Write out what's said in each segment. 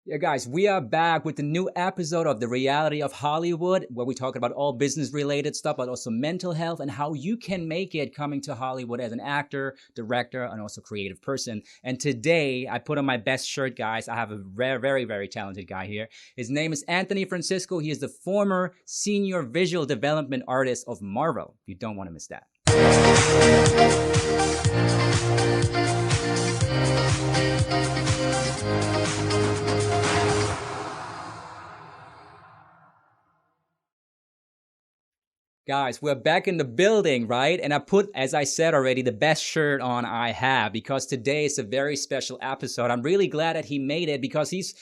Yeah, guys, we are back with the new episode of The Reality of Hollywood, where we talk about all business related stuff, but also mental health and how you can make it coming to Hollywood as an actor, director, and also creative person. And today, I put on my best shirt, guys. I have a very, very, very talented guy here. His name is Anthony Francisco. He is the former senior visual development artist of Marvel. You don't want to miss that. Guys, we're back in the building, right? And I put, as I said already, the best shirt on I have because today is a very special episode. I'm really glad that he made it because he's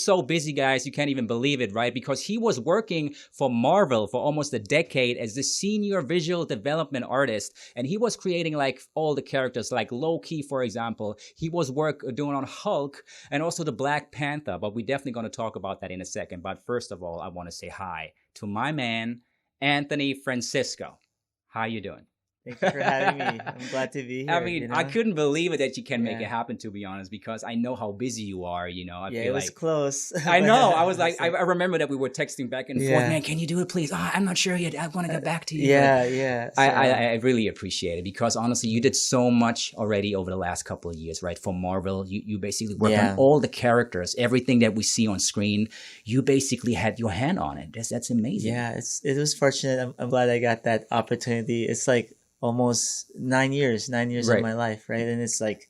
so busy, guys. You can't even believe it, right? Because he was working for Marvel for almost a decade as the senior visual development artist. And he was creating like all the characters like Loki, for example. He was doing on Hulk and also the Black Panther. But we're definitely going to talk about that in a second. But first of all, I want to say hi to my man, Anthony Francisco. How you doing? Thank you for having me. I'm glad to be here. I couldn't believe it that you can make it happen, to be honest, because I know how busy you are, I feel it was close. I know. I was like, I remember that we were texting back and forth. Man, can you do it, please? Oh, I'm not sure yet. I want to get back to you. I really appreciate it because honestly, you did so much already over the last couple of years, right? For Marvel, you basically worked on all the characters, everything that we see on screen. You basically had your hand on it. That's amazing. Yeah, it was fortunate. I'm glad I got that opportunity. It's like almost 9 years of my life, right? And it's like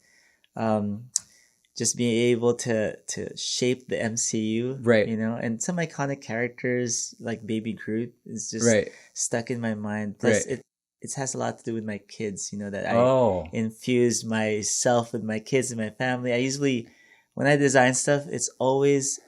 just being able to shape the MCU, right? And some iconic characters like Baby Groot is just stuck in my mind. Plus, it has a lot to do with my kids, that I infuse myself with my kids and my family. I usually, when I design stuff, it's always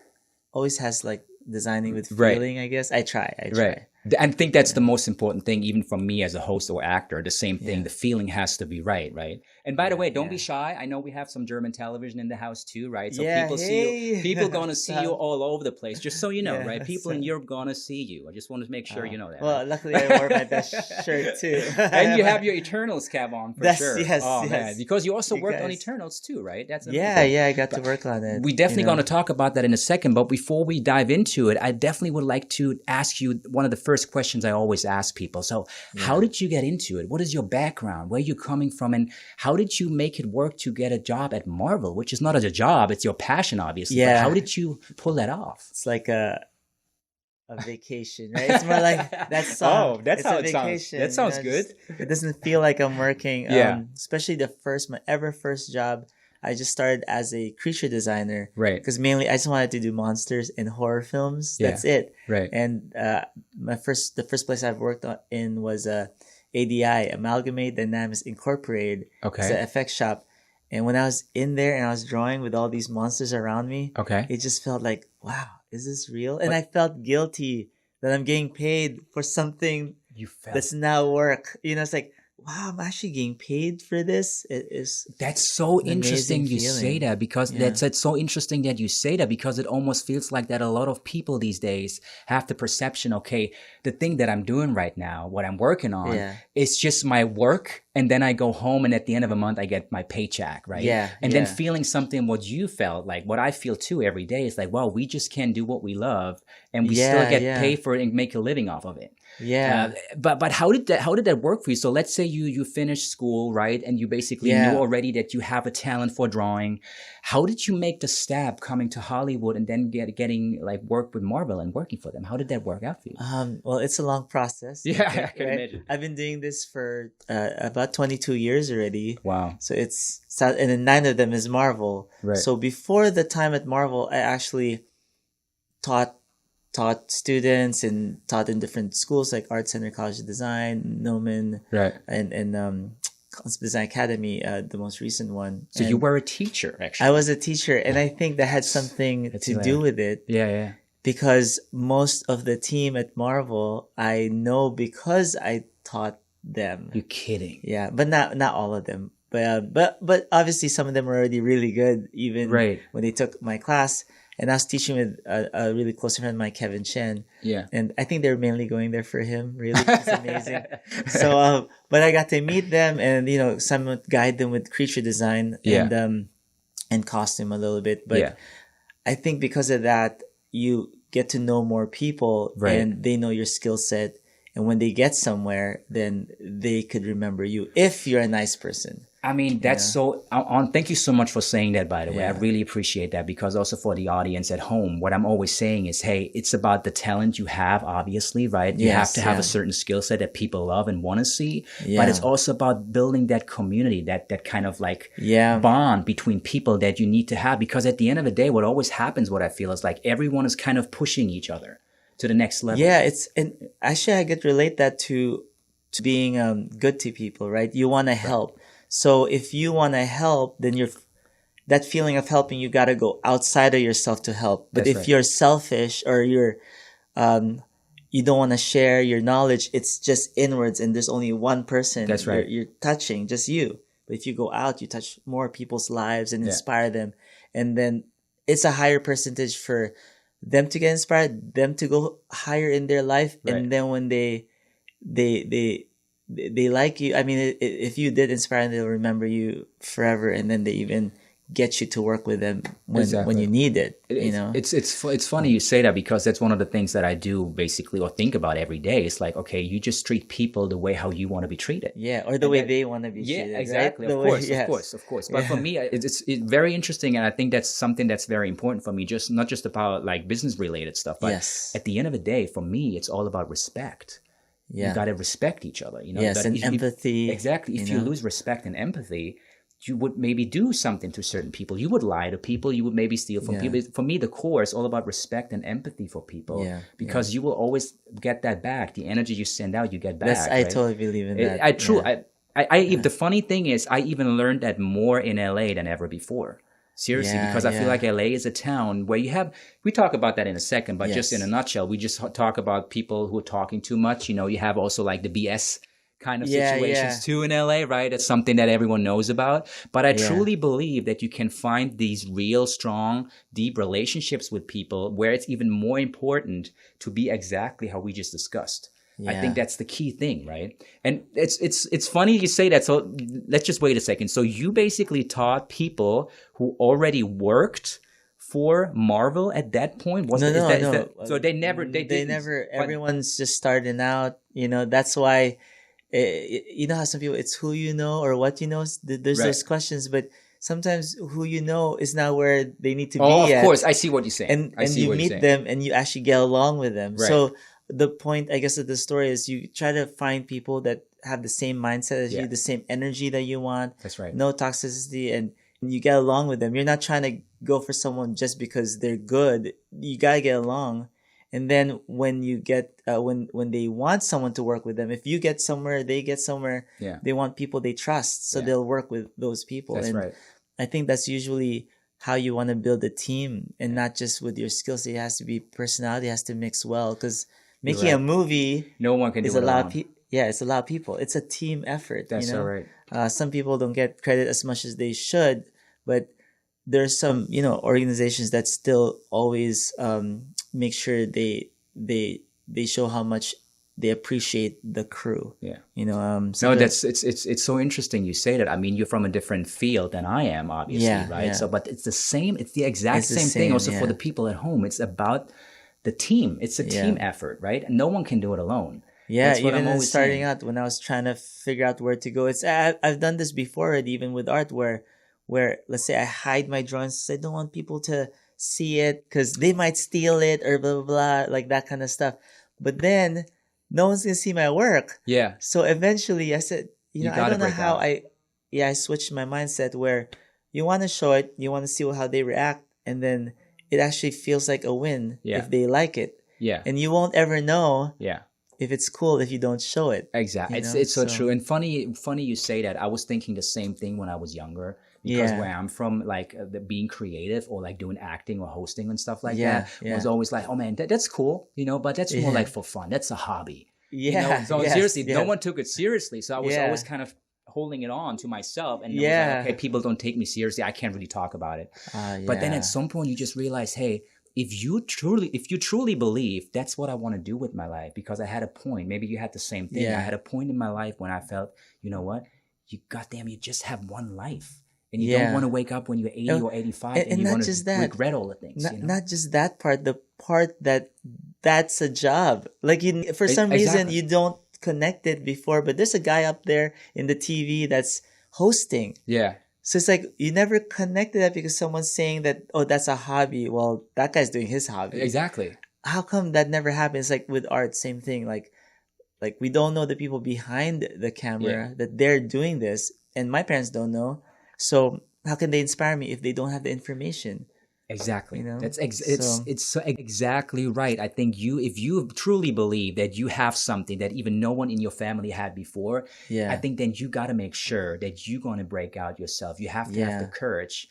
has like designing with feeling, I guess. I try. I think that's the most important thing, even from me as a host or actor. The same thing. The feeling has to be right? And by the way, don't be shy. I know we have some German television in the house too, right? So people see you. People gonna see you all over the place. Just so you know, right? People in Europe gonna see you. I just want to make sure you know that. Well, luckily I wore my best shirt too. And you have your Eternals cap on for sure. Yes, man, because you also worked on Eternals too, right? That's amazing. I got to work on it. We definitely gonna talk about that in a second. But before we dive into it, I definitely would like to ask you one of the first questions I always ask people. So how did you get into it? What is your background? Where are you coming from? And how did you make it work to get a job at Marvel, which is not a job, it's your passion, obviously. But how did you pull that off? It's like a vacation, right? It's more like that song. Oh, that's how it sounds. That sounds good. It doesn't feel like I'm working. Especially my ever first job. I just started as a creature designer, right? Because mainly I just wanted to do monsters in horror films. That's it, right? And the first place I've worked in was ADI, Amalgamate Dynamics Incorporated. Okay, it's an FX shop. And when I was in there and I was drawing with all these monsters around me, it just felt like, wow, is this real? And I felt guilty that I'm getting paid for something that's now work. It's like, wow, I'm actually getting paid for this. That's so interesting you say that because that's so interesting that you say that because it almost feels like that a lot of people these days have the perception, okay, the thing that I'm doing right now, what I'm working on, is just my work. And then I go home and at the end of a month, I get my paycheck, right? And then feeling something what you felt, like what I feel too every day is like, wow, we just can't do what we love and we still get paid for it and make a living off of it. But how did that work for you? So let's say you finished school, right? And you basically knew already that you have a talent for drawing. How did you make the step coming to Hollywood and then getting like work with Marvel and working for them? How did that work out for you? Well, it's a long process. I can imagine. I've been doing this for about 22 years already. Wow. So and then 9 of them is Marvel. Right. So before the time at Marvel, I actually taught students and taught in different schools like Art Center College of Design, Noman, and Design Academy, the most recent one. So you were a teacher, actually. I was a teacher, and I think that had something to do with it. Yeah. Because most of the team at Marvel, I know because I taught them. You're kidding. Yeah, but not all of them. But obviously some of them were already really good, even when they took my class. And I was teaching with a really close friend of mine, Kevin Chen. Yeah. And I think they were mainly going there for him, really. It's amazing. So, but I got to meet them and, somewhat guide them with creature design and costume a little bit. But I think because of that, you get to know more people, and they know your skill set. And when they get somewhere, then they could remember you if you're a nice person. I mean, that's so thank you so much for saying that, by the way. I really appreciate that, because also for the audience at home, what I'm always saying is, hey, it's about the talent you have, obviously, right? You have to have a certain skill set that people love and want to see, but it's also about building that community, that kind of like bond between people that you need to have, because at the end of the day, what always happens, what I feel is like everyone is kind of pushing each other to the next level. Yeah, and actually I could relate that to being good to people, right? You want to help. So if you want to help, then that feeling of helping, you got to go outside of yourself to help. But if you're selfish, or you don't want to share your knowledge, it's just inwards, and there's only one person you're touching, just you. But if you go out, you touch more people's lives and inspire them. And then it's a higher percentage for them to get inspired, them to go higher in their life. And then when they like you, I mean, if you did inspire them, they'll remember you forever, and then they even get you to work with them when you need it. It's funny you say that, because that's one of the things that I do basically, or think about every day. It's like, okay, you just treat people the way how you want to be treated. Yeah, or the way they want to be treated. Yeah, exactly. Right? Of course. But for me, it's very interesting, and I think that's something that's very important for me. Just not just about like business related stuff, but at the end of the day, for me, it's all about respect. You got to respect each other. Yes, and empathy. Exactly. If you lose respect and empathy, you would maybe do something to certain people. You would lie to people. You would maybe steal from people. For me, the core is all about respect and empathy for people, because you will always get that back. The energy you send out, you get back. I totally believe in that. The funny thing is, I even learned that more in LA than ever before. Seriously, because I feel like LA is a town where we talk about that in a second, but just in a nutshell, we just talk about people who are talking too much. You have also like the BS kind of situations too in LA, right? That's something that everyone knows about. But I truly believe that you can find these real, strong, deep relationships with people where it's even more important to be exactly how we just discussed. I think that's the key thing, right? And it's funny you say that. So let's just wait a second. So you basically taught people who already worked for Marvel at that point? No. So they never. Everyone's just starting out. That's why. You know how some people, it's who you know or what you know. There's those questions, but sometimes who you know is not where they need to be. Oh, of course, I see what you're saying. And you meet them and you actually get along with them. Right. So the point, I guess, of the story is you try to find people that have the same mindset as you, the same energy that you want. That's right. No toxicity, and you get along with them. You're not trying to go for someone just because they're good. You gotta get along. And then when you get when they want someone to work with them, if you get somewhere, they get somewhere. Yeah. They want people they trust, so they'll work with those people. That's right. I think that's usually how you want to build a team, and not just with your skills. It has to be personality has to mix well, because making a movie, no one can do it alone. It's a lot of people. It's a team effort. That's all right. Some people don't get credit as much as they should, but there's some organizations that still always make sure they show how much they appreciate the crew. Yeah. It's so interesting you say that. I mean, you're from a different field than I am, obviously, right? Yeah. So, but it's the same. It's the exact same thing. Also for the people at home, it's about the team. It's a team effort, right? No one can do it alone. Yeah, even starting out, when I was trying to figure out where to go, I've done this before already, even with art, where let's say I hide my drawings. I don't want people to see it because they might steal it or blah blah blah, like that kind of stuff. But then no one's gonna see my work. Yeah. So eventually I said, I don't know how I switched my mindset where you want to show it, you want to see how they react, and then it actually feels like a win if they like it. Yeah. And you won't ever know. Yeah. If it's cool if you don't show it. Exactly. It's so true. And funny you say that. I was thinking the same thing when I was younger. Because where I'm from, like being creative or like doing acting or hosting and stuff like that was always like, oh man, that's cool, but that's more like for fun. That's a hobby. Yeah. So seriously, no one took it seriously. So I was always kind of holding it on to myself, and it was like, okay, people don't take me seriously. I can't really talk about it. But then at some point you just realize, hey, if you truly believe that's what I want to do with my life, because I had a point, maybe you had the same thing. I had a point in my life when I felt, you know what, you just have one life. And you don't want to wake up when you're 80 or 85 and you want to regret all the things. Not just that part, the part that's a job. Like for some reason you don't connect it before, but there's a guy up there in the TV that's hosting. Yeah. So it's like you never connected that because someone's saying that, oh, that's a hobby. Well, that guy's doing his hobby. Exactly. How come that never happens? Like with art, same thing. Like we don't know the people behind the camera that they're doing this, and my parents don't know. So how can they inspire me if they don't have the information? Exactly. It's so exactly right. I think if you truly believe that you have something that even no one in your family had before, I think then you got to make sure that you're going to break out yourself. You have to have the courage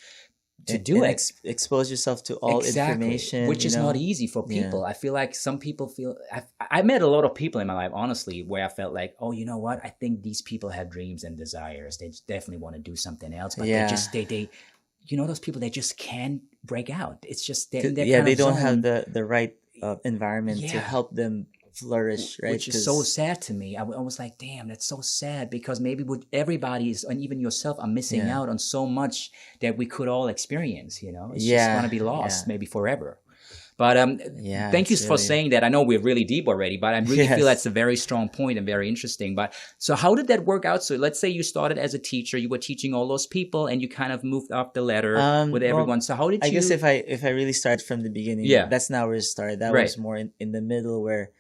to do it. Expose yourself to all information. Which is not easy for people. Yeah. I feel like some people feel... I met a lot of people in my life, honestly, where I felt like, oh, you know what? I think these people have dreams and desires. They definitely want to do something else. But they you know, those people, they just can't break out. It's just... they don't have the right environment to help them flourish, right? Which is so sad to me. I was like, damn, that's so sad, because maybe everybody is, and even yourself, are missing out on so much that we could all experience, you know? It's just going to be lost maybe forever. But thank you for saying that. I know we're really deep already, but I really feel that's a very strong point and very interesting. But so how did that work out? So let's say you started as a teacher, you were teaching all those people, and you kind of moved up the ladder with everyone. Well, so how did you... I guess if I really started from the beginning, that's not where it started. That was more in the middle where...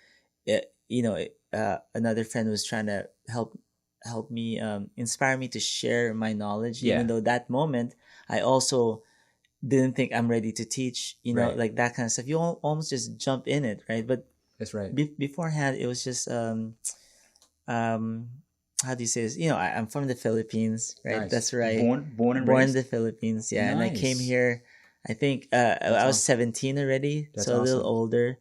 another friend was trying to help me, inspire me to share my knowledge. Even though that moment, I also didn't think I'm ready to teach, like that kind of stuff. You almost just jump in it, right? But that's right. Beforehand, it was just, how do you say this? I'm from the Philippines, right? Nice. That's right. Born and raised? Born in the Philippines, yeah. Nice. And I came here, I think, I was 17 already, so a little older.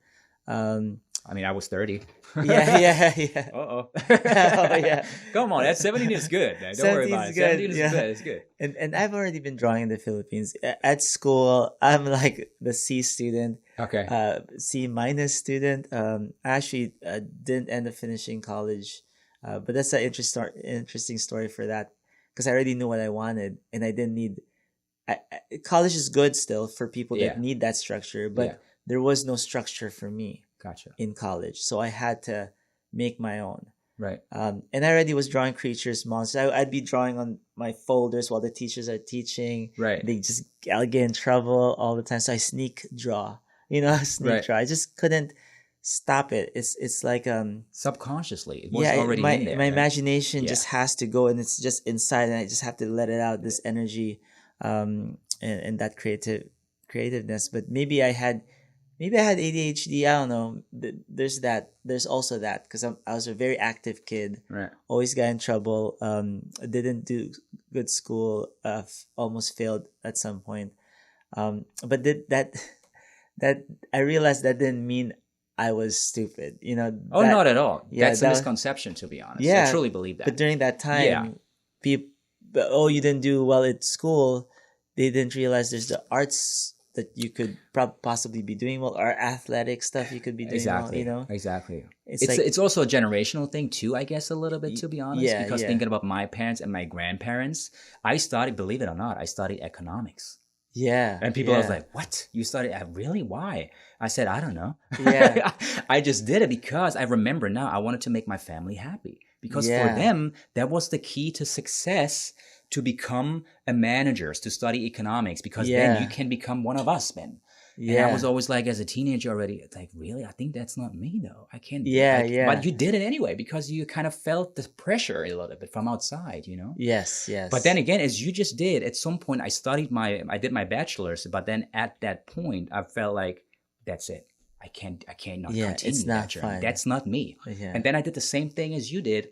I mean, I was 30. Yeah. Uh-oh. Oh, yeah. Come on, that 17 is good, man. Don't worry about it. 17 is good. It's good. And I've already been drawing in the Philippines. At school, I'm like the C student. Okay. C minus student. I actually didn't end up finishing college. But that's an interesting story for that. Because I already knew what I wanted. And I didn't need... college is good still for people that need that structure. But there was no structure for me. Gotcha. In college. So I had to make my own. Right. And I already was drawing creatures, monsters. I'd be drawing on my folders while the teachers are teaching. Right. I'll get in trouble all the time. So I sneak draw. Draw. I just couldn't stop it. It's like subconsciously. It was already in there. My imagination just has to go, and it's just inside, and I just have to let it out, this energy, and that creativeness. But maybe I had ADHD. I don't know. There's that. There's also that, because I was a very active kid. Right. Always got in trouble. Didn't do good school. Almost failed at some point. But that I realized that didn't mean I was stupid. Not at all. That's a misconception, to be honest. Yeah, I truly believe that. But during that time, people, you didn't do well at school. They didn't realize there's the arts that you could possibly be doing well, or athletic stuff you could be doing well, Exactly. It's also a generational thing too, I guess, a little bit, to be honest. Because thinking about my parents and my grandparents, believe it or not, I studied economics. Yeah. And people was like, what? You studied? Really? Why? I said, I don't know. Yeah. I just did it because I remember now I wanted to make my family happy. Because for them, that was the key to success, to become a manager, to study economics, because then you can become one of us, man. Yeah. And I was always like, as a teenager already, it's like, really? I think that's not me, though. I can't. But you did it anyway, because you kind of felt the pressure a little bit from outside, Yes. But then again, as you just did, at some point, I did my bachelor's, but then at that point, I felt like, that's it. I can't not continue it's not that journey. fun. That's not me. Yeah. And then I did the same thing as you did,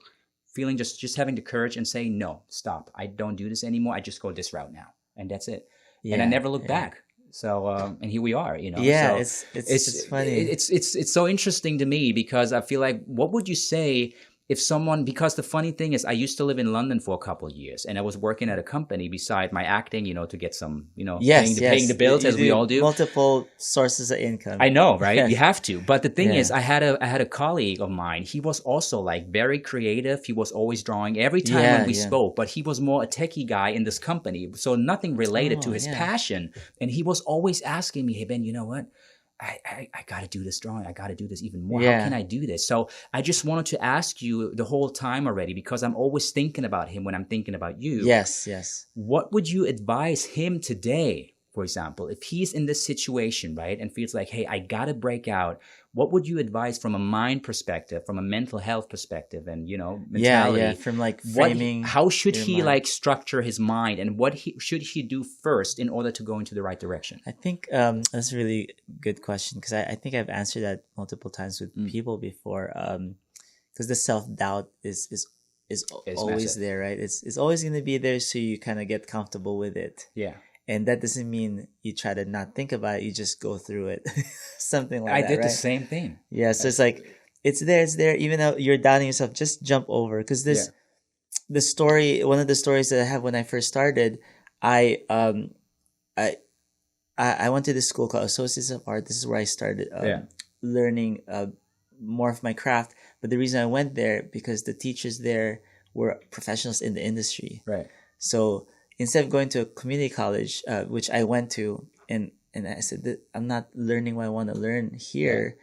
feeling just having the courage and saying, no, stop. I don't do this anymore. I just go this route now. And that's it. Yeah, and I never looked back. So, and here we are, Yeah, so it's funny. It's so interesting to me, because I feel like, what would you say if someone, because the funny thing is I used to live in London for a couple of years, and I was working at a company beside my acting, to get some, paying the bills, as we all do. Multiple sources of income. I know, right? Yes. You have to. But the thing is, I had a colleague of mine. He was also like very creative. He was always drawing every time when we spoke, but he was more a techie guy in this company. So nothing related to his passion. And he was always asking me, hey, Ben, you know what? I got to do this drawing. I got to do this even more. How can I do this? So I just wanted to ask you the whole time already, because I'm always thinking about him when I'm thinking about you. Yes. What would you advise him today, for example, if he's in this situation, right, and feels like, hey, I got to break out? What would you advise from a mind perspective, from a mental health perspective, and mentality? Yeah, from like framing. How should he like structure his mind, and what should he do first in order to go into the right direction? I think that's a really good question, because I think I've answered that multiple times with people before. Because the self-doubt is always massive. There, right? It's always going to be there, so you kind of get comfortable with it. Yeah. And that doesn't mean you try to not think about it. You just go through it. Something like that, I did right? the same thing. Yeah. So it's like, it's there. Even though you're doubting yourself, just jump over. Because this, the story, one of the stories that I have when I first started, I went to this school called Associates of Art. This is where I started learning more of my craft. But the reason I went there, because the teachers there were professionals in the industry. Right. So instead of going to a community college, which I went to, and I said, I'm not learning what I want to learn here.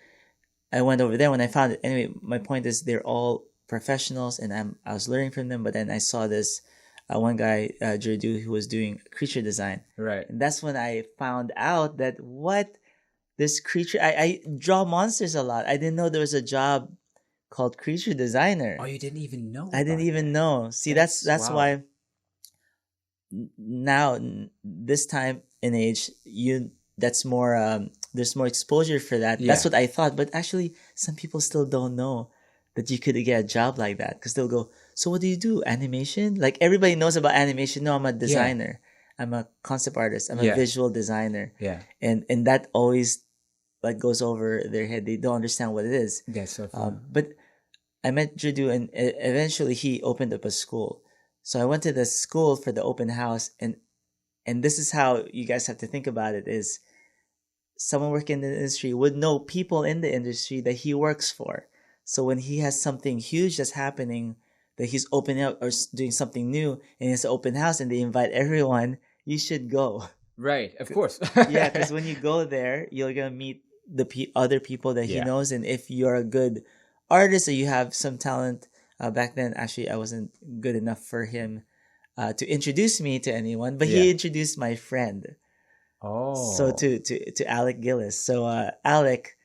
I went over there when I found it. Anyway, my point is they're all professionals, and I was learning from them. But then I saw this one guy, Jerdu, who was doing creature design. Right. And that's when I found out that this creature, I draw monsters a lot. I didn't know there was a job called creature designer. Oh, you didn't even know? I didn't even know. See, that's wow. Why now, this time in age, that's more, there's more exposure for that. That's what I thought. But actually, some people still don't know that you could get a job like that, because they'll go, so what do you do? Animation? Like, everybody knows about animation. No, I'm a designer. I'm a concept artist. I'm a visual designer. Yeah. And that always like goes over their head. They don't understand what it is. That's so fun. But I met Judu, and eventually he opened up a school. So I went to the school for the open house, and this is how you guys have to think about it, is someone working in the industry would know people in the industry that he works for. So when he has something huge that's happening, that he's opening up or doing something new, and it's an open house and they invite everyone, you should go. Right, of course. Yeah, because when you go there, you're going to meet the other people that he knows. And if you're a good artist or you have some talent, back then, actually, I wasn't good enough for him to introduce me to anyone, but he introduced my friend. Oh. So to Alec Gillis. So Alec,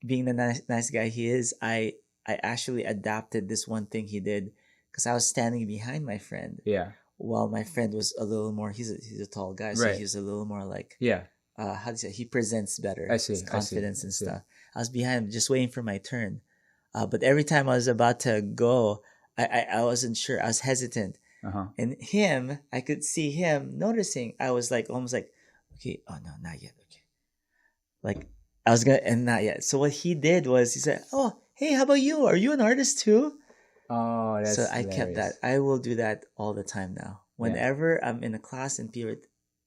being the nice guy he is, I actually adapted this one thing he did, because I was standing behind my friend. Yeah. While my friend was a little more, he's a tall guy, so he was a little more like, how do you say, he presents better. I see. His confidence and stuff. I was behind him, just waiting for my turn. But every time I was about to go, I wasn't sure. I was hesitant. Uh-huh. And him, I could see him noticing. I was like, almost like, okay, oh no, not yet. Okay. Like, I was going to, and not yet. So what he did was, he said, oh, hey, how about you? Are you an artist too? Oh, that's So I kept that. I will do that all the time now. Whenever I'm in a class and people are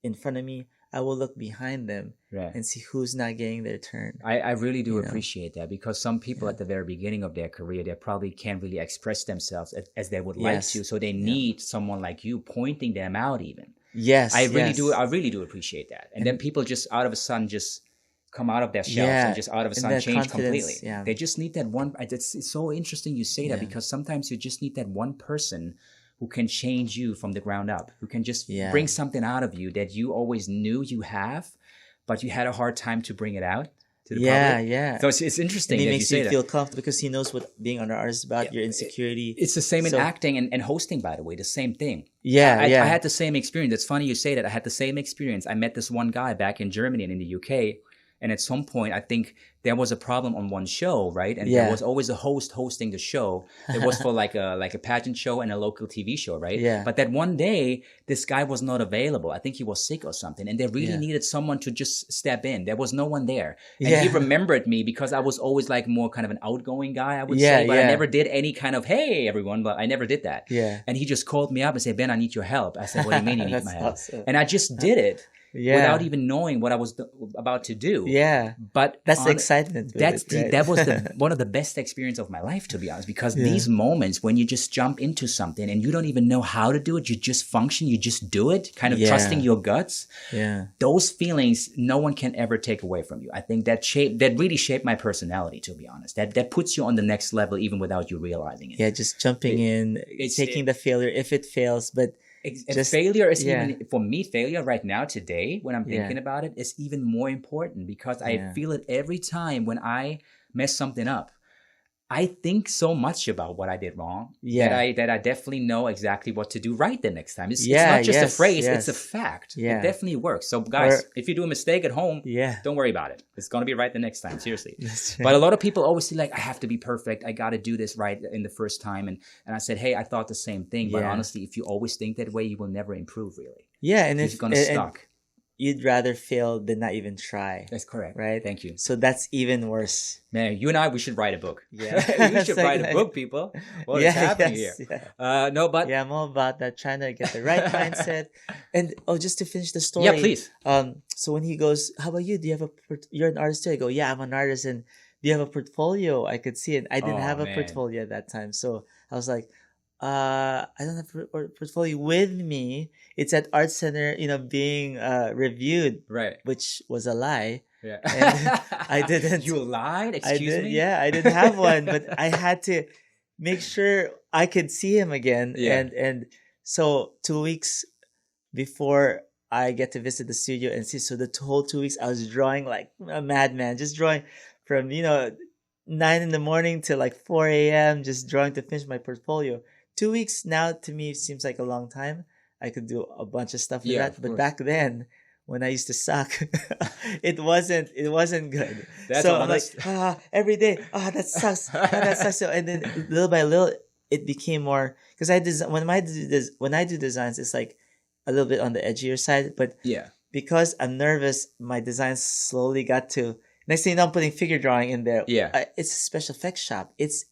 in front of me, I will look behind them and see who's not getting their turn. I really do appreciate that, because some people at the very beginning of their career, they probably can't really express themselves as they would like to. So they need someone like you pointing them out even. Yes. I really do appreciate that. And then people just out of a sudden just come out of their shells and just out of a sudden change completely. Yeah. They just need that one. It's so interesting you say that, because sometimes you just need that one person who can change you from the ground up, who can just bring something out of you that you always knew you have, but you had a hard time to bring it out to the public. Yeah. So it's interesting. And he makes you feel comfortable, because he knows what being an artist is about, your insecurity. It's the same in acting and hosting, by the way, the same thing. I had the same experience. It's funny you say that. I had the same experience. I met this one guy back in Germany and in the UK. And at some point, I think there was a problem on one show, right? And there was always a host hosting the show. It was for like a pageant show and a local TV show, right? Yeah. But that one day, this guy was not available. I think he was sick or something. And they really needed someone to just step in. There was no one there. And he remembered me because I was always like more kind of an outgoing guy, I would say. But I never did any kind of, hey, everyone. But I never did that. Yeah. And he just called me up and said, Ben, I need your help. I said, what do you mean you need my help? Awesome. And I just did it. Without even knowing what I was about to do. Yeah. But that's the excitement. That was one of the best experience of my life, to be honest, because these moments when you just jump into something and you don't even know how to do it, you just function, you just do it, kind of trusting your guts. Yeah. Those feelings, no one can ever take away from you. I think that really shaped my personality, to be honest. That puts you on the next level even without you realizing it. Yeah, just jumping in, taking the failure if it fails, but just, failure is even, for me, failure right now today, when I'm thinking about it, is even more important because I feel it every time when I mess something up. I think so much about what I did wrong that I definitely know exactly what to do right the next time. It's not just a phrase, it's a fact. It definitely works. So guys, if you do a mistake at home, don't worry about it. It's going to be right the next time, seriously. Right. But a lot of people always say like, I have to be perfect. I got to do this right in the first time. And I said, hey, I thought the same thing. But honestly, if you always think that way, you will never improve really. Yeah. And it's going to stuck. You'd rather fail than not even try. That's correct. Right? Thank you. So that's even worse. Man, you and I, we should write a book. Yeah. We should write a book, people. What is happening here? Yeah. No, but... Yeah, I'm all about that, trying to get the right mindset. And, just to finish the story. Yeah, please. So when he goes, how about you? Do you have you're an artist too? I go, yeah, I'm an artist. And do you have a portfolio? I could see it. I didn't have a portfolio at that time. So I was like, I don't have a portfolio with me. It's at Art Center, being reviewed, right? Which was a lie. Yeah, and I didn't. You lied? Excuse me? Yeah, I didn't have one, but I had to make sure I could see him again. Yeah. And so 2 weeks before I get to visit the studio and see, so the whole 2 weeks I was drawing like a madman, just drawing from 9 in the morning to like 4 a.m. just drawing to finish my portfolio. 2 weeks now to me seems like a long time. I could do a bunch of stuff with that. But back then, when I used to suck, it wasn't good. That's so honest. I'm like, every day, that sucks. That sucks. So, and then little by little, it became more, because when I do designs, it's like a little bit on the edgier side. But because I'm nervous, my designs slowly got to, next thing you know, I'm putting figure drawing in there. Yeah. It's a special effects shop. It's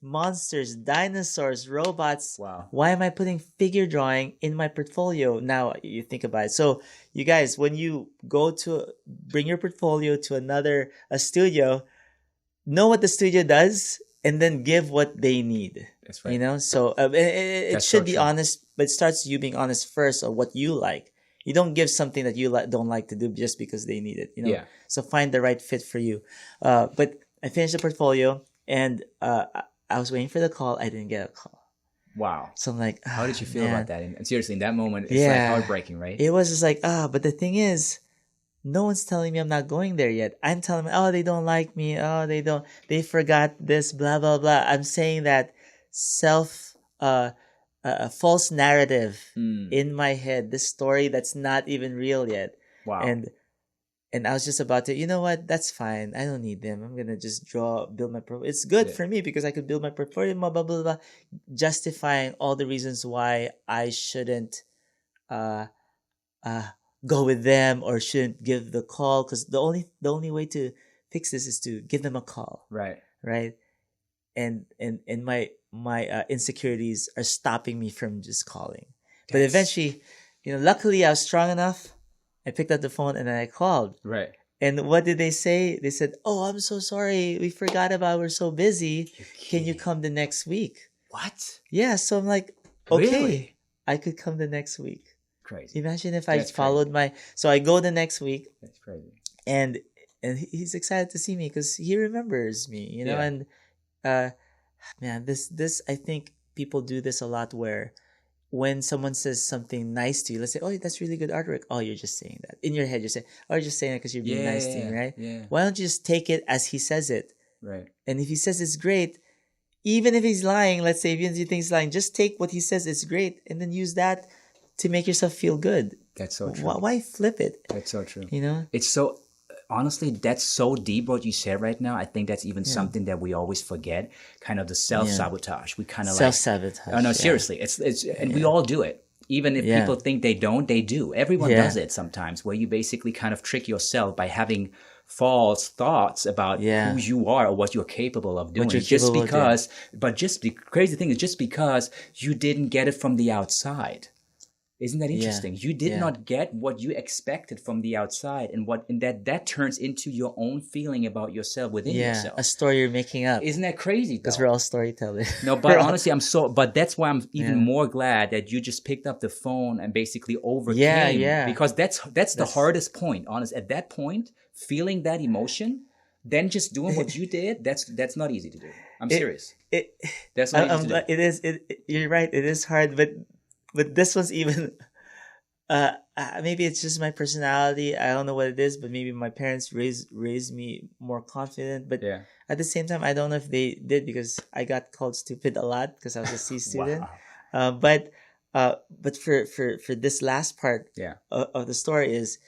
monsters, dinosaurs, robots. Wow. Why am I putting figure drawing in my portfolio? Now you think about it. So you guys, when you go to bring your portfolio to a studio, know what the studio does and then give what they need. That's right. So it should be honest, but it starts you being honest first of what you like. You don't give something that you don't like to do just because they need it. Yeah. So find the right fit for you. But I finished the portfolio and I was waiting for the call. I didn't get a call. Wow. So I'm like, how did you feel about that? And seriously, in that moment, it's like heartbreaking, right? It was just like, but the thing is, no one's telling me I'm not going there yet. I'm telling them, they don't like me. They forgot this, blah, blah, blah. I'm saying that a false narrative in my head, this story that's not even real yet. Wow. And I was just about to, you know what? That's fine. I don't need them. I'm going to just build my portfolio. It's good for me because I could build my portfolio, blah, blah, blah, blah, justifying all the reasons why I shouldn't go with them or shouldn't give the call. Because the only way to fix this is to give them a call. Right. Right. And my insecurities are stopping me from just calling. But eventually, luckily I was strong enough. I picked up the phone and I called. Right. And what did they say? They said, I'm so sorry. We forgot about it. We're so busy. Can you come the next week? What? Yeah. So I'm like, okay, really? I could come the next week. Crazy. Imagine if I followed so I go the next week. That's crazy. And he's excited to see me because he remembers me, and, man, this, I think people do this a lot where when someone says something nice to you, let's say, that's really good artwork. You're just saying that. In your head, you're saying, you're just saying it because you're being nice to me, right? Yeah. Why don't you just take it as he says it? Right. And if he says it's great, even if he's lying, let's say, even if you think he's lying, just take what he says it's great and then use that to make yourself feel good. That's so true. Why flip it? That's so true. It's so, honestly, that's so deep what you said right now. I think that's even something that we always forget, kind of the self-sabotage. We kind of self-sabotage. Oh no, seriously. It's and we all do it. Even if people think they don't, they do. Everyone does it sometimes, where you basically kind of trick yourself by having false thoughts about who you are or what you're capable of doing. Just because, but just the crazy thing is just because you didn't get it from the outside. Isn't that interesting? You did not get what you expected from the outside, and that turns into your own feeling about yourself within yourself. A story you're making up. Isn't that crazy? Because we're all storytellers. No, but honestly, but that's why I'm even more glad that you just picked up the phone and basically overcame. Because that's the hardest point. Honestly, at that point, feeling that emotion, then just doing what you did, that's not easy to do. I'm serious. That's not easy to do. It is. You're right. It is hard, but this one's even, maybe it's just my personality. I don't know what it is, but maybe my parents raised me more confident. But at the same time, I don't know if they did, because I got called stupid a lot because I was a C student. Wow. But for this last part of the story is,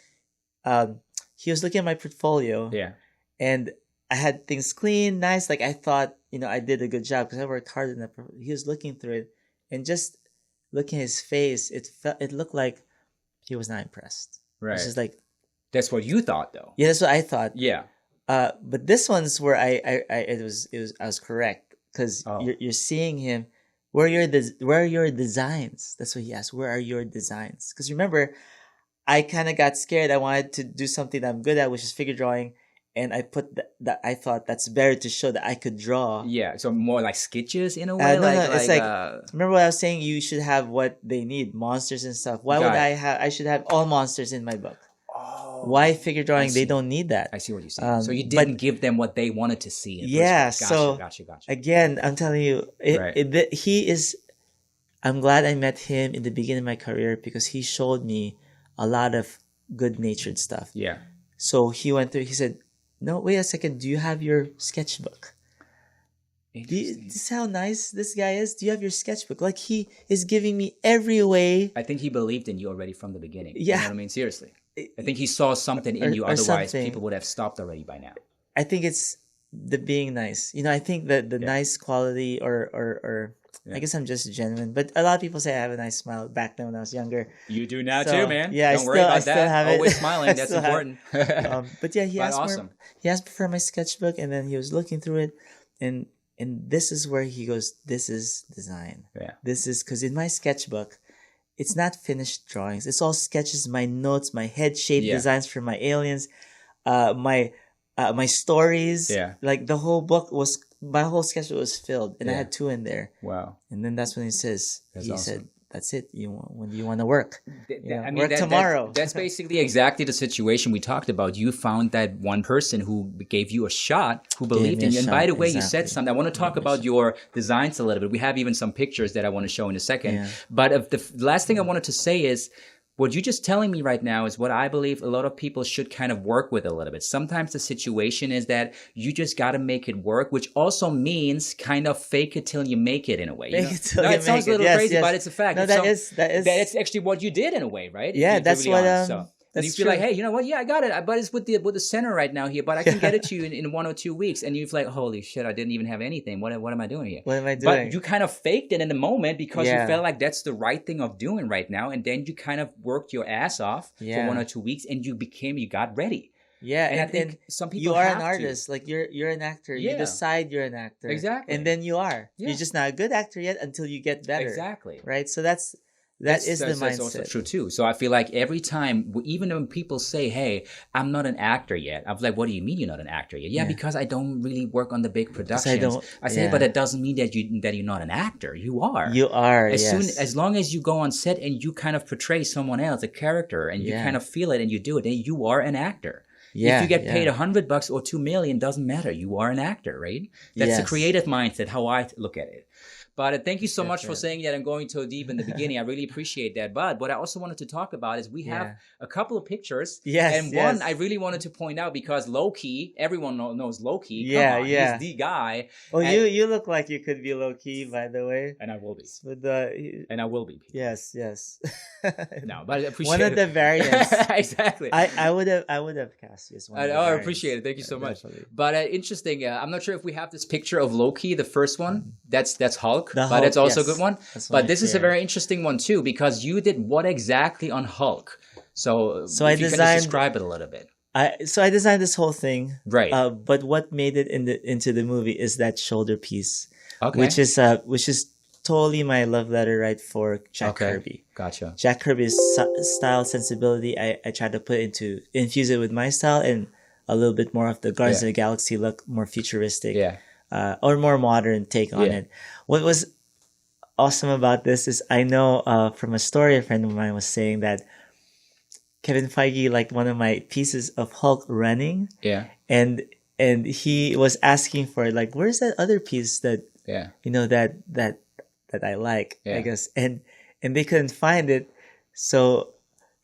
he was looking at my portfolio. Yeah. And I had things clean, nice. Like I thought, I did a good job because I worked hard in that. He was looking through it, and just looking at his face, it looked like he was not impressed. Right. It's just like, that's what you thought, though. Yeah, that's what I thought. Yeah. But this one's where I was correct, because you're seeing him. Where are your designs? That's what he asked. Where are your designs? Because remember, I kind of got scared. I wanted to do something that I'm good at, which is figure drawing. And I put that I thought that's better to show that I could draw. Yeah, so more like sketches in a way. It's like remember what I was saying? You should have what they need, monsters and stuff. Why would I should have all monsters in my book? Oh, why figure drawing? They don't need that. I see what you're saying. So you didn't give them what they wanted to see. Gotcha. Again, I'm telling you, he is. I'm glad I met him in the beginning of my career, because he showed me a lot of good-natured stuff. Yeah. So he went through. He said, "No, wait a second. Do you have your sketchbook? This is how nice this guy is. Do you have your sketchbook?" Like, he is giving me every way. I think he believed in you already from the beginning. Yeah. You know what I mean? Seriously. I think he saw something in you. Otherwise, people would have stopped already by now. I think it's the being nice. I think that the nice quality or I guess I'm just genuine. But a lot of people say I have a nice smile. Back then when I was younger. You do now too, man. Yeah, Don't worry about that. Always smiling. That's important. But yeah, he asked me for my sketchbook, and then he was looking through it, and this is where he goes, "This is design." Yeah. This is because in my sketchbook, it's not finished drawings. It's all sketches, my notes, my head shape designs for my aliens, my stories. Yeah. Like the whole book was. My whole sketchbook was filled, and I had 2 in there. Wow! And then that's when he said, "That's it. When do you want to work? Work tomorrow." That's basically exactly the situation we talked about. You found that one person who gave you a shot, who believed in you. And by the way, you said something. I want to talk about your designs a little bit. We have even some pictures that I want to show in a second. Yeah. But the last thing I wanted to say is, what you're just telling me right now is what I believe a lot of people should kind of work with a little bit. Sometimes the situation is that you just got to make it work, which also means kind of fake it till you make it in a way. It sounds a little crazy, but it's a fact. No, that's actually what you did in a way, right? Yeah, that's really what. And you feel like, hey, you know what? Yeah, I got it. But it's with the center right now here. But I can get it to you in 1 or 2 weeks. And you're like, holy shit, I didn't even have anything. What am I doing here? What am I doing? But you kind of faked it in the moment because you felt like that's the right thing of doing right now. And then you kind of worked your ass off for 1 or 2 weeks, and you got ready. Yeah, and I think some people you are an artist. Like you're an actor. Yeah. You decide you're an actor. Exactly. And then you are. Yeah. You're just not a good actor yet until you get better. Exactly. Right? So that's the mindset. That's also true too. So I feel like every time, even when people say, "Hey, I'm not an actor yet," I'm like, "What do you mean you're not an actor yet?" Yeah, because I don't really work on the big productions. I say, but it doesn't mean that you're not an actor. You are. You are. As long as you go on set and you kind of portray someone else, a character, and you kind of feel it and you do it, then you are an actor. Yeah, if you get paid $100 or $2 million, doesn't matter. You are an actor, right? That's the creative mindset, how I look at it. But thank you so much for saying that and going so deep in the beginning. I really appreciate that. But what I also wanted to talk about is we have a couple of pictures. And one I really wanted to point out because Loki, everyone knows Loki. Yeah, Come on, he's the guy. Well, you look like you could be Loki, by the way. And I will be. And I will be. Yes. No, but I appreciate one of the variants. Exactly. I would have cast you as one. I appreciate it. Thank you so much. But interesting. I'm not sure if we have this picture of Loki, the first one. That's Hulk, but it's also a good one. But this is a very interesting one too because you did what exactly on Hulk? So if you can just describe it a little bit. I designed this whole thing, right? But what made it into the movie is that shoulder piece, which is totally my love letter, right, for Jack Kirby. Gotcha. Jack Kirby's style, sensibility. I tried to infuse it with my style and a little bit more of the Guardians of the Galaxy look, more futuristic, or more modern take on it. What was awesome about this is I know from a story a friend of mine was saying that Kevin Feige liked one of my pieces of Hulk running. Yeah. And he was asking for it, like, where's that other piece that that I like, I guess. And they couldn't find it. So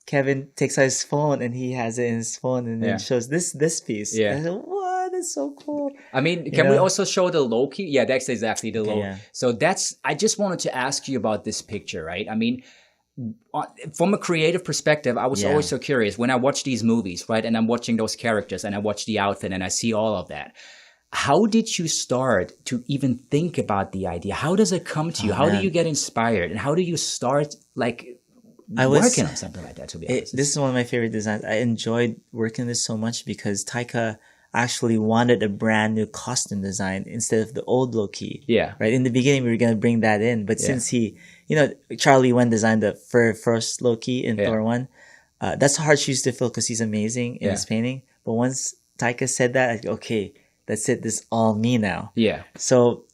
Kevin takes out his phone and he has it in his phone and then shows this piece. Yeah. And I said, what? That's so cool. I mean, can we also show the Loki? Yeah, that's exactly the Loki. Yeah. So I just wanted to ask you about this picture, right? I mean, from a creative perspective, I was always so curious when I watch these movies, right? And I'm watching those characters and I watch the outfit and I see all of that. How did you start to even think about the idea? How does it come to you? How do you get inspired? And how do you start working on something like that, to be honest? This is one of my favorite designs. I enjoyed working on this so much because Taika actually wanted a brand new costume design instead of the old Loki. Yeah. Right? In the beginning, we were going to bring that in. But since Charlie Wen designed the first Loki in Thor 1, that's a hard shoes to fill because he's amazing in his painting. But once Taika said that, I go, okay, that's it. This is all me now. Yeah. So,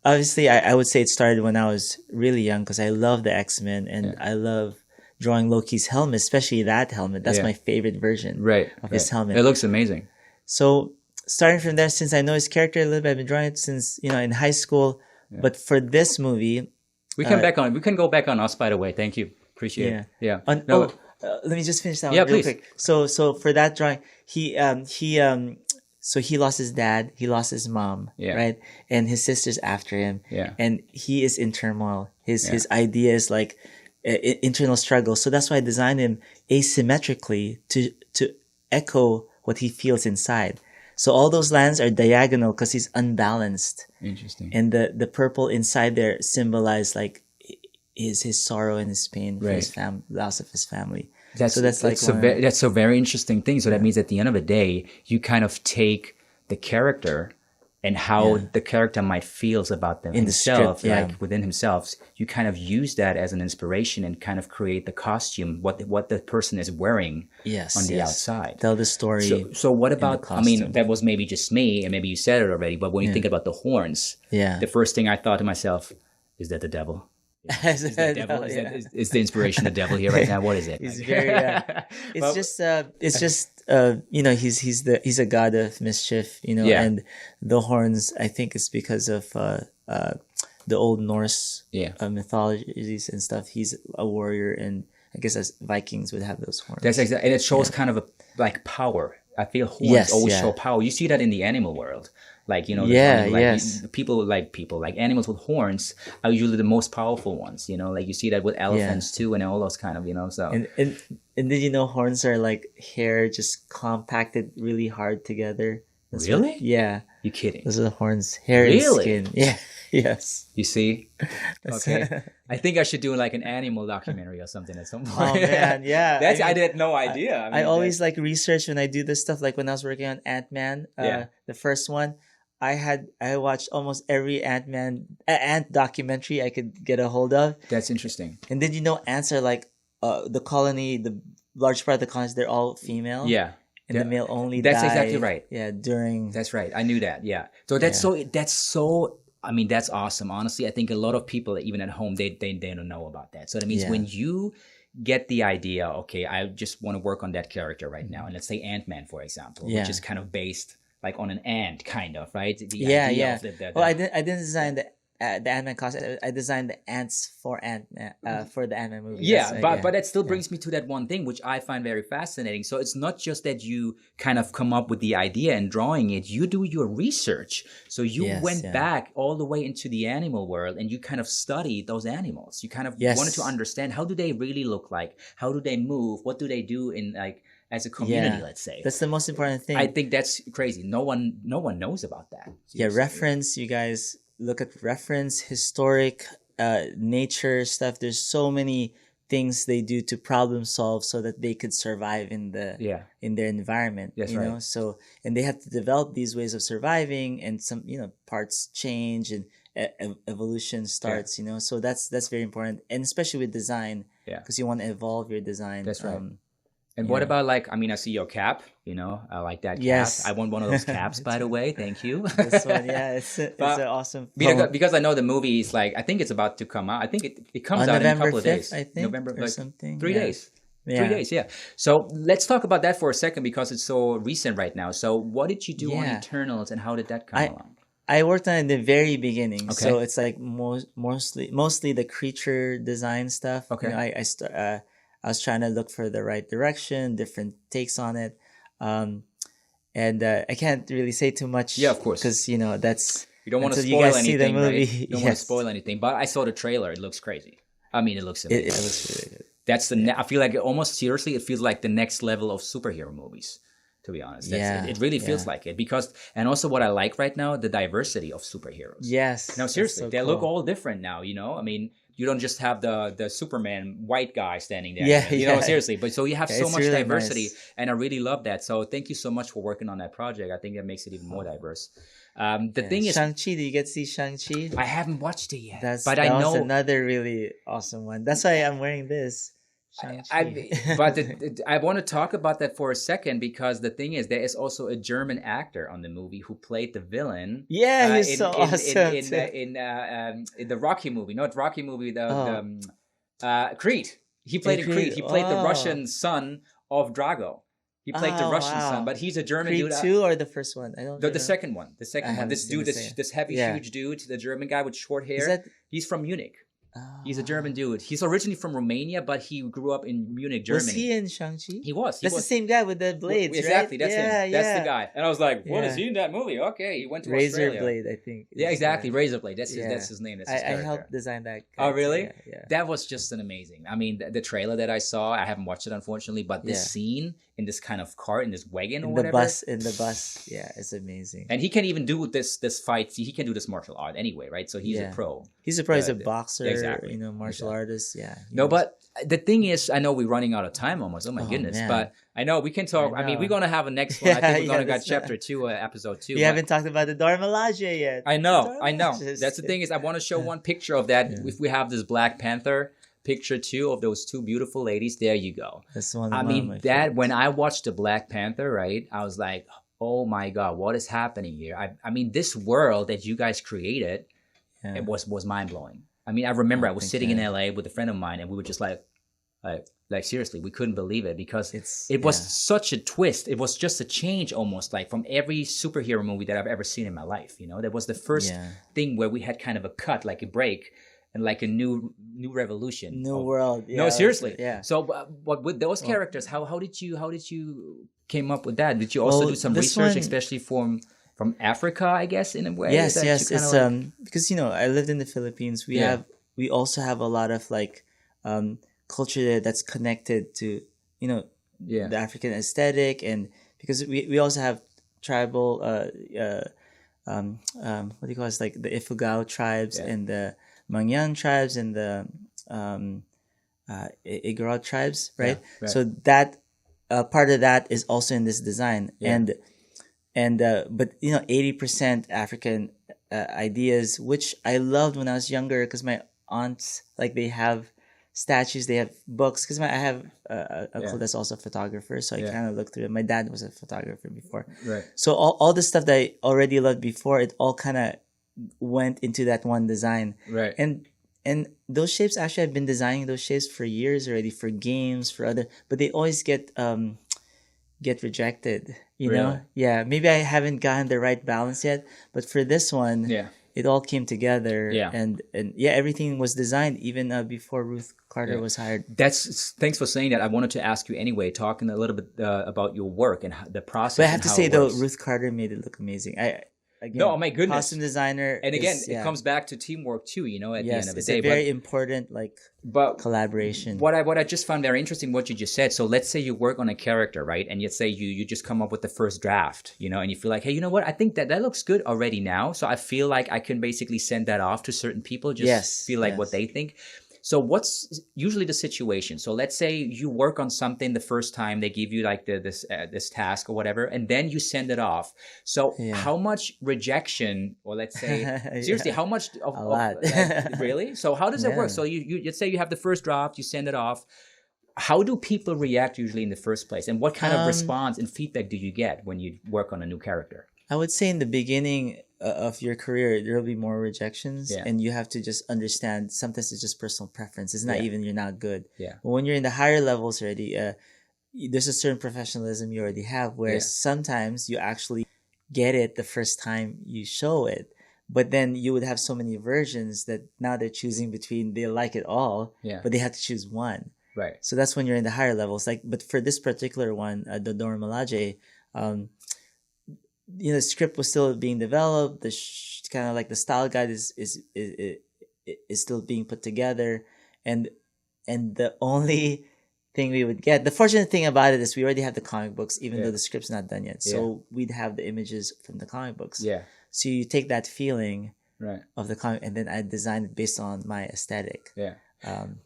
obviously, I would say it started when I was really young because I love the X-Men and I love drawing Loki's helmet, especially that helmet. That's my favorite version of his helmet. It looks amazing. So starting from there, since I know his character a little bit, I've been drawing it since, in high school. Yeah. But for this movie... We can go back on us, by the way. Thank you. Appreciate it. Yeah. Let me just finish that one real quick. So for that drawing, so he lost his dad, he lost his mom, right? And his sister's after him. Yeah. And he is in turmoil. His idea is like internal struggle. So that's why I designed him asymmetrically to echo what he feels inside. So all those lines are diagonal because he's unbalanced. Interesting. And the purple inside there symbolize like his sorrow and his pain for his loss of his family. That's a very interesting thing. So that means at the end of the day, you kind of take the character and how the character might feels about them himself, like within himself. You kind of use that as an inspiration and kind of create the costume, what the person is wearing on the outside. Tell the story. So what about, I mean, that was maybe just me and maybe you said it already, but when you think about the horns, the first thing I thought to myself, is that the devil? Is the devil? Is the inspiration the devil here right now? What is it? He's very. He's a god of mischief, and the horns. I think it's because of the old Norse mythologies and stuff. He's a warrior, and I guess as Vikings would have those horns. That's exactly, and it shows kind of like power. I feel horns always show power. You see that in the animal world. Like, people like animals with horns are usually the most powerful ones, like you see that with elephants too and all those kind of, so. And did horns are like hair just compacted really hard together? That's really? Yeah. You kidding? Those are the horns, hair and skin. Yeah. Yes. You see? Okay. I think I should do like an animal documentary or something at some point. Oh man, yeah. I had no idea. I always like research when I do this stuff. Like when I was working on Ant-Man, the first one, I watched almost every ant documentary I could get a hold of. That's interesting. And then ants are like the colony, the large part of the colonies, they're all female. Yeah. And the male only That's exactly right. Yeah, during... That's right. I knew that, yeah. So that's so... I mean, that's awesome. Honestly, I think a lot of people, even at home, they don't know about that. So that means when you get the idea, okay, I just want to work on that character right now. And let's say Ant-Man, for example, which is kind of based... like on an ant, kind of, right? Well, I didn't design the Ant-Man costume. I designed the ants for for the Ant-Man movie. Yeah, but that still brings me to that one thing which I find very fascinating. So it's not just that you kind of come up with the idea and drawing it, you do your research. So you went back all the way into the animal world and you kind of studied those animals. You kind of wanted to understand, how do they really look like? How do they move? What do they do in like as a community, let's say? That's the most important thing. I think that's crazy. No one knows about that. Seriously. Yeah, reference, you guys look at reference, historic, nature stuff. There's so many things they do to problem solve so that they could survive in their environment. That's you know, so and they have to develop these ways of surviving, and some parts change and evolution starts. You know, so that's very important, and especially with design, because you want to evolve your design. That's right. And what about like, I mean, I see your cap, I like that cap. Yes. I want one of those caps, by the way. Thank you. This one, it's an awesome because I know the movie is like, I think it's about to come out. I think it comes out November in a couple 5th, of days. I think, November or something. 3 days. 3 days, So let's talk about that for a second because it's so recent right now. So what did you do on Eternals and how did that come along? I worked on it in the very beginning. Okay. So it's like mostly the creature design stuff. Okay. I was trying to look for the right direction, different takes on it. And I can't really say too much. Yeah, of course. Because, that's... You don't want to spoil anything, right? You don't want to spoil anything. But I saw the trailer. It looks crazy. I mean, it looks amazing. It looks really good. That's I feel like almost seriously, it feels like the next level of superhero movies, to be honest. It really feels like it. And also what I like right now, the diversity of superheroes. Yes. No, seriously. They look all different now, I mean... You don't just have the Superman white guy standing there. Seriously. But so you have so much really diversity, and I really love that. So thank you so much for working on that project. I think that makes it even more diverse. The thing is, Shang-Chi. Did you get to see Shang-Chi? I haven't watched it yet, but I know another really awesome one. That's why I'm wearing this. I want to talk about that for a second because the thing is, there is also a German actor on the movie who played the villain. Yeah, he's so awesome in the Rocky movie, not Rocky movie, Creed. He played in Creed. He played the Russian son of Drago. He played the Russian son, but he's a German Creed dude. 2 or the first one? I don't know. The second one. The second one. This dude, this heavy, huge dude, the German guy with short hair. He's from Munich. He's a German dude. He's originally from Romania, but he grew up in Munich, Germany. Was he in Shang-Chi? He was. That's the same guy with the blades, exactly, right? That's him. That's the guy. And I was like, what is he in that movie? Okay, he went to Australia. Razor Blade, I think. Yeah, exactly. Razor Blade. That's his name. That's his character. I helped design that character. Oh, really? Yeah. That was just an amazing. I mean, the trailer that I saw, I haven't watched it, unfortunately, but this scene in this kind of cart, in this wagon or whatever. In the bus. Yeah, it's amazing. And he can even do this fight. He can do this martial art anyway, right? So he's a pro. He's a pro. He's a boxer, martial artist. Yeah. No, but the thing is, I know we're running out of time almost. Oh my goodness. Man. But I know we can talk. I mean, we're going to have a next one. I think we're going to get chapter 2, episode 2. We haven't talked about the Dora Milaje yet. I know. That's the thing is, I want to show one picture of that. If we have this Black Panther picture 2 of those 2 beautiful ladies, there you go. That's one. I mean, that when I watched the Black Panther, right, I was like, oh my God, what is happening here? I mean, this world that you guys created, it was mind blowing. I mean, I remember I was sitting in LA with a friend of mine, and we were just like seriously, we couldn't believe it because it was such a twist. It was just a change almost like from every superhero movie that I've ever seen in my life. That was the first thing where we had kind of a cut, like a break, and like a new revolution, new world. Yeah, no, seriously. Yeah. So, but with those characters, how did you came up with that? Did you also do some research, especially from Africa, I guess, in a way? Yes. It's because I lived in the Philippines. We also have a lot of like culture there that's connected to the African aesthetic, and because we also have tribal what do you call it, like the Ifugao tribes and the Mangyan tribes and the Igorot tribes, right? So that part of that is also in this design, and but 80% African ideas, which I loved when I was younger, because my aunts, like, they have statues, they have books, because I have a uncle that's also a photographer, so I kind of looked through it. My dad was a photographer before, right? So all the stuff that I already loved before, it all kind of went into that one design, right? And those shapes, actually, I've been designing those shapes for years already, for games, for other, but they always get rejected, you know? Yeah, maybe I haven't gotten the right balance yet, but for this one, it all came together. And everything was designed even before Ruth Carter was hired. Thanks for saying that. I wanted to ask you anyway, talking a little bit about your work and the process. But I have to say though, Ruth Carter made it look amazing. Again, no, my goodness, costume designer, and again, it comes back to teamwork too. You know, at the end of the day, it's a very important collaboration. What I just found very interesting, what you just said. So let's say you work on a character, right? And let's say you just come up with the first draft, you know, and you feel like, hey, you know what? I think that looks good already now. So I feel like I can basically send that off to certain people, just feel like what they think. So what's usually the situation? So let's say you work on something the first time, they give you like this task or whatever, and then you send it off. So how much rejection, or let's say, seriously, how much? A lot. Really? So how does it work? So you let's say you have the first draft, you send it off. How do people react usually in the first place? And what kind of response and feedback do you get when you work on a new character? I would say in the beginning of your career, there will be more rejections, and you have to just understand sometimes it's just personal preference. It's not even you're not good. But when you're in the higher levels already, there's a certain professionalism you already have, where sometimes you actually get it the first time you show it. But then you would have so many versions that now they're choosing between, they like it all, but they have to choose one. Right. So that's when you're in the higher levels. But for this particular one, the Dora Milaje, the script was still being developed. The kind of like the style guide is still being put together, and the only thing we would get, the fortunate thing about it is we already have the comic books, even though the script's not done yet. So we'd have the images from the comic books. So you take that feeling of the comic, and then I design it based on my aesthetic.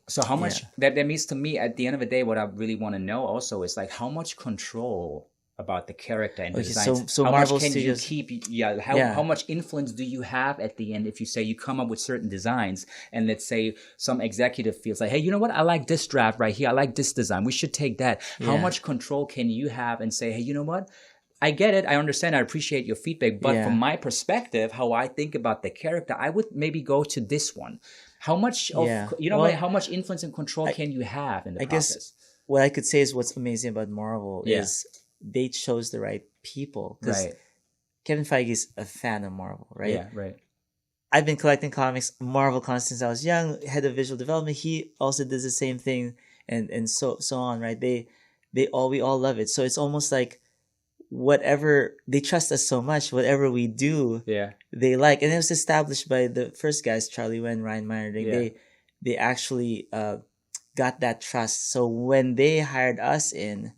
So how much that means to me at the end of the day, what I really want to know also is like how much control about the character and design. So how Marvel much can Studios, you keep? How much influence do you have at the end if you say you come up with certain designs, and let's say some executive feels like, hey, you know what? I like this draft right here. I like this design. We should take that. How much control can you have and say, hey, you know what? I get it. I understand. I appreciate your feedback. But from my perspective, how I think about the character, I would maybe go to this one. How much of how much influence and control can you have in the process? Guess what I could say is what's amazing about Marvel is they chose the right people, because Kevin Feige is a fan of Marvel, right? Yeah, right. I've been collecting comics, Marvel comics since I was young, head of visual development. He also does the same thing, and so on, right? We all love it. So it's almost like whatever they trust us so much, whatever we do, they like. And it was established by the first guys, Charlie Wen, Ryan Meyerding. They actually got that trust. So when they hired us in,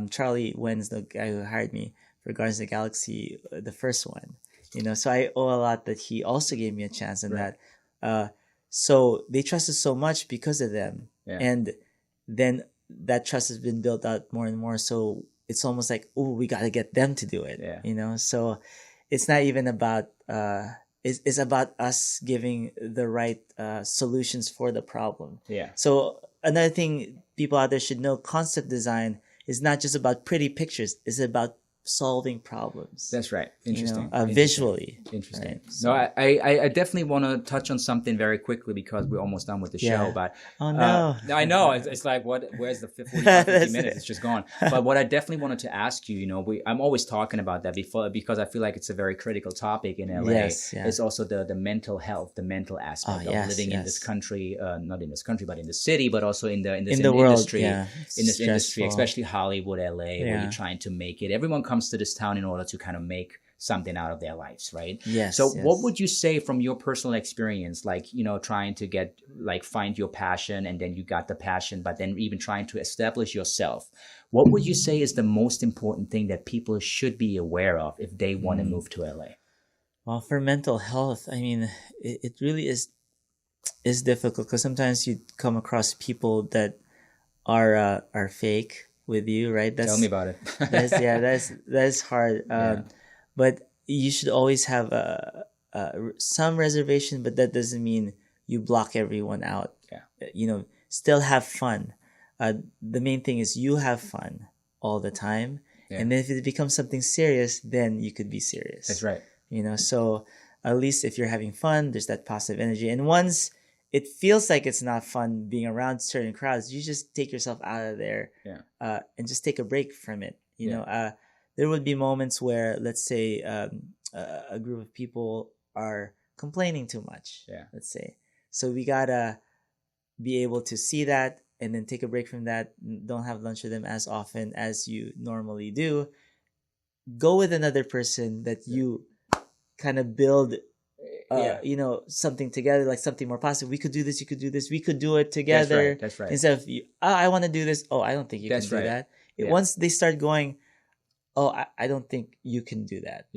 Charlie Wen's the guy who hired me for Guardians of the Galaxy, the first one. So I owe a lot that he also gave me a chance in that. So they trusted so much because of them, and then that trust has been built out more and more. So it's almost like, oh, we got to get them to do it. So it's not even about it's about us giving the right solutions for the problem. So another thing people out there should know: concept design is not just about pretty pictures. It's about solving problems. That's right. Interesting. Visually. Interesting. Right? So, no, I definitely want to touch on something very quickly because we're almost done with the show. But oh no, I know it's like where's the 45, 50 minutes? It's just gone. But what I definitely wanted to ask you, I'm always talking about that before because I feel like it's a very critical topic in LA. It's also the mental health, the mental aspect of living in this country, not in this country, but in the city, but also in the industry, in this industry, especially Hollywood, LA, where you're trying to make it. Everyone comes to this town in order to kind of make something out of their lives, right? So what would you say from your personal experience, like, trying to find your passion, and then you got the passion, but then even trying to establish yourself, what would you say is the most important thing that people should be aware of if they want to move to LA? Well, for mental health, I mean, it really is difficult because sometimes you come across people that are fake with you, right? Tell me about it. that's hard. But you should always have some reservation, but that doesn't mean you block everyone out. Still have fun. The main thing is you have fun all the time. And then if it becomes something serious, then you could be serious. That's right. So at least if you're having fun, there's that positive energy. And once it feels like it's not fun being around certain crowds, you just take yourself out of there and just take a break from it. There would be moments where, let's say, a group of people are complaining too much. Let's say. So we gotta be able to see that and then take a break from that. Don't have lunch with them as often as you normally do. Go with another person that you kind of build something together, like something more positive. We could do this, you could do this, we could do it together. That's right. Instead of I want to do this, I don't think you can do that. Once they start going, I don't think you can do that.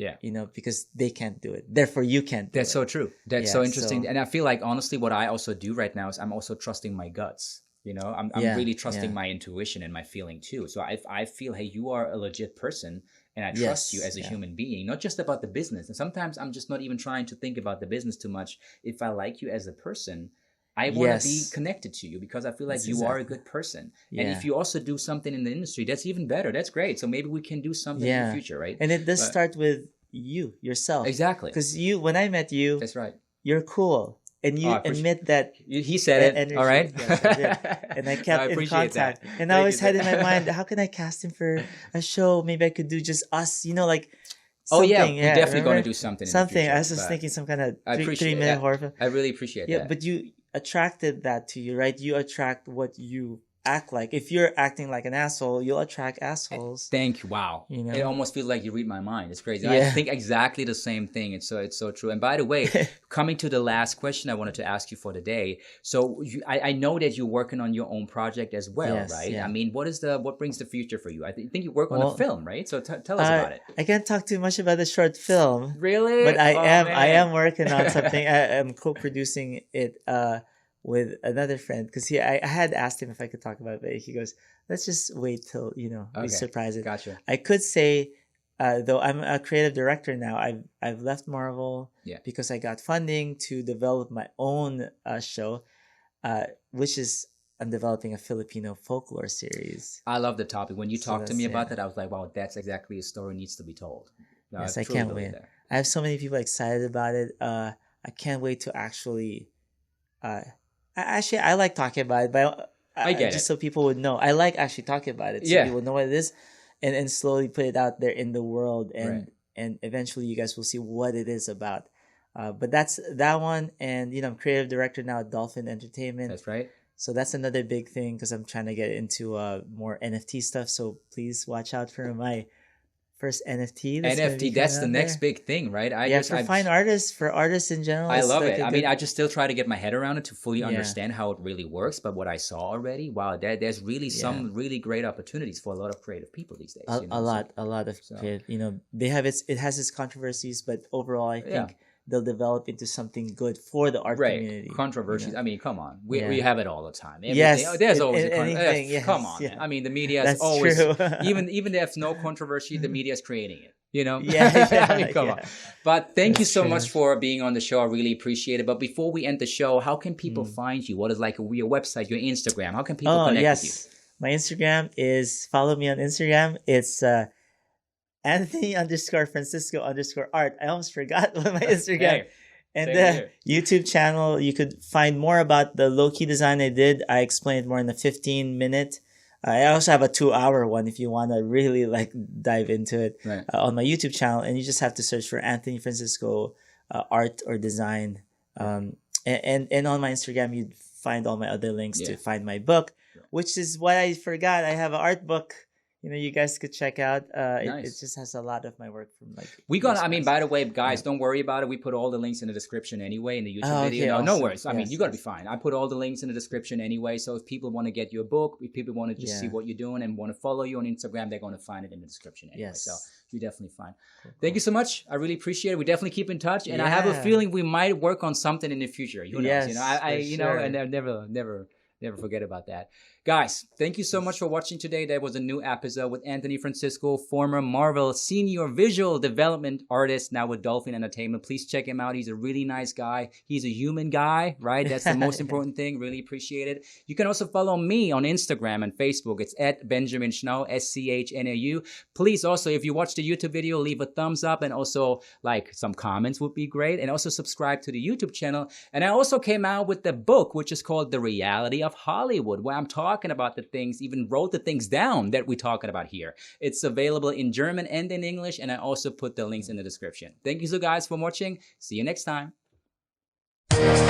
Because they can't do it. Therefore, you can't do it. That's so true. That's so interesting. And I feel like, honestly, what I also do right now is I'm also trusting my guts. I'm really trusting my intuition and my feeling too. So I feel, hey, you are a legit person and I trust you as a human being, not just about the business. And sometimes I'm just not even trying to think about the business too much. If I like you as a person, I want to be connected to you because I feel like you are a good person. And if you also do something in the industry, that's even better. That's great. So maybe we can do something in the future, right? And it does start with you, yourself. Exactly. Because when I met you, that's right. You're cool. And you admit that. He said it. Energy. All right. Yes, and I kept in contact. That. And I always had in my mind, how can I cast him for a show? Maybe I could do just us, like. We're definitely going to do something. Something. In the future, I was just thinking some kind of 3-minute horror film. I really appreciate that. Yeah, but you attracted that to you, right? You attract what you act like. If you're acting like an asshole, you'll attract assholes. Thank you. Wow. It almost feels like you read my mind. It's crazy. I think exactly the same thing. It's so true. And by the way, coming to the last question I wanted to ask you for today. So I know that you're working on your own project as well, right? Yeah. I mean, what brings the future for you? I think you work on a film, right? So tell us about it. I can't talk too much about the short film. Really? But I am working on something. I am co-producing it with another friend because I had asked him if I could talk about it, but he goes, let's just wait till we surprise it. Gotcha. I could say though I'm a creative director now, I've left Marvel because I got funding to develop my own show, which is I'm developing a Filipino folklore series. I love the topic. When you talked to me about that, I was like, wow, that's exactly a story needs to be told. No, yes, I can't wait. I have so many people excited about it. I can't wait to actually actually, I like talking about it, but I get just it. so people would know. I like actually talking about it, so people know what it is, and slowly put it out there in the world, and eventually you guys will see what it is about. But that's that one, and I'm creative director now at Dolphin Entertainment. That's right. So that's another big thing because I'm trying to get into more NFT stuff. So please watch out for my first NFT. That's the next big thing, right? For artists in general. I love it. I mean, I just still try to get my head around it to fully understand how it really works. But what I saw already, wow, there's really some really great opportunities for a lot of creative people these days. A lot of creative. They have it has its controversies, but overall, I think they'll develop into something good for the art community. Controversies. I mean, come on. We have it all the time. There's always anything. Come on. Yeah. I mean, the media is That's always true. even if there's no controversy, the media is creating it. I mean, come on. But thank you so much for being on the show. I really appreciate it. But before we end the show, how can people find you? What is your website, your Instagram? How can people connect with you? My Instagram is, follow me on Instagram. It's Anthony_Francisco_art. I almost forgot what my Instagram. And the YouTube channel, you could find more about the Loki design I did. I explained more in the 15-minute. I also have a 2-hour one if you want to really dive into it on my YouTube channel. And you just have to search for Anthony Francisco art or design. And on my Instagram, you'd find all my other links to find my book, which is what I forgot. I have an art book. You guys could check out. Nice. It just has a lot of my work from by the way, guys, don't worry about it. We put all the links in the description anyway in the YouTube video. Awesome. No worries. I mean, you got to be fine. I put all the links in the description anyway. So if people want to get your book, if people want to just see what you're doing and want to follow you on Instagram, they're going to find it in the description anyway. So you're definitely fine. Cool. Thank you so much. I really appreciate it. We definitely keep in touch, and I have a feeling we might work on something in the future. Who knows? And I never forget about that. Guys, thank you so much for watching today. There was a new episode with Anthony Francisco, former Marvel senior visual development artist, now with Dolphin Entertainment. Please check him out. He's a really nice guy. He's a human guy, right? That's the most important thing. Really appreciate it. You can also follow me on Instagram and Facebook. It's at Benjamin Schnau, SCHNAU. Please also, if you watch the YouTube video, leave a thumbs up, and also some comments would be great. And also subscribe to the YouTube channel. And I also came out with the book, which is called The Reality of Hollywood, where I'm talking about the things, even wrote the things down that we're talking about here. It's available in German and in English, and I also put the links in the description. Thank you so guys for watching. See you next time. you.